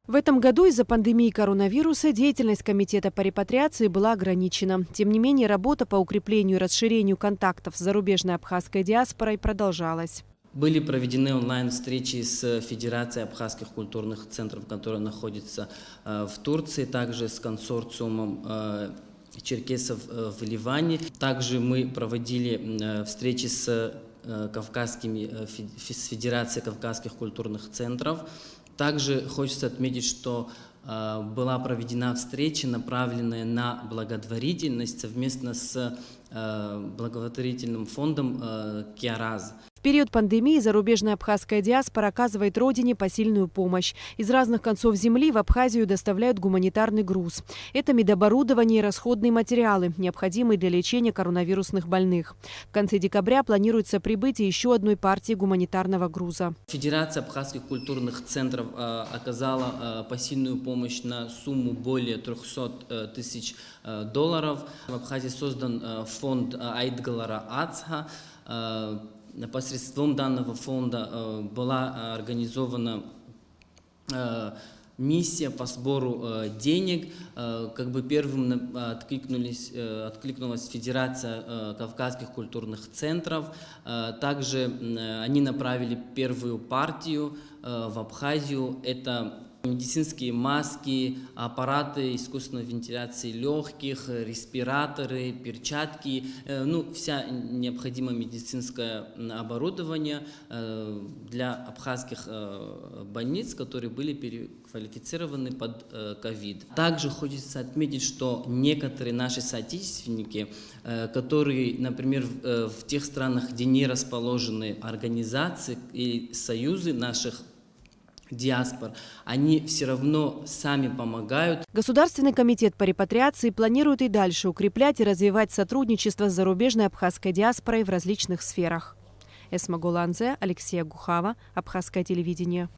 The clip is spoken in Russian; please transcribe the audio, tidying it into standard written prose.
В этом году из-за пандемии коронавируса деятельность комитета по репатриации была ограничена. Тем не менее, работа по укреплению и расширению контактов с зарубежной абхазской диаспорой продолжалась. Были проведены онлайн-встречи с Федерацией абхазских культурных центров, которая находится в Турции, также с консорциумом черкесов в Ливане. Также мы проводили встречи с Федерацией кавказских культурных центров. Также хочется отметить, что была проведена встреча, направленная на благотворительность совместно с благотворительным фондом «Киараз». В период пандемии зарубежная абхазская диаспора оказывает родине посильную помощь. Из разных концов земли в Абхазию доставляют гуманитарный груз. Это медоборудование и расходные материалы, необходимые для лечения коронавирусных больных. В конце декабря планируется прибытие еще одной партии гуманитарного груза. Федерация абхазских культурных центров оказала посильную помощь на сумму более 300 тысяч долларов. В Абхазии создан фонд Айтгалара Ацха. Посредством данного фонда была организована миссия по сбору денег. Первым откликнулась Федерация кавказских культурных центров. Также они направили первую партию в Абхазию. Это медицинские маски, аппараты искусственной вентиляции легких, респираторы, перчатки, вся необходимое медицинское оборудование для абхазских больниц, которые были переквалифицированы под ковид. Также хочется отметить, что некоторые наши соотечественники, которые, например, в тех странах, где не расположены организации и союзы наших диаспор, они все равно сами помогают. Государственный комитет по репатриации планирует и дальше укреплять и развивать сотрудничество с зарубежной абхазской диаспорой в различных сферах. Эсма Голанзе, Алексея Гухава, Абхазское телевидение.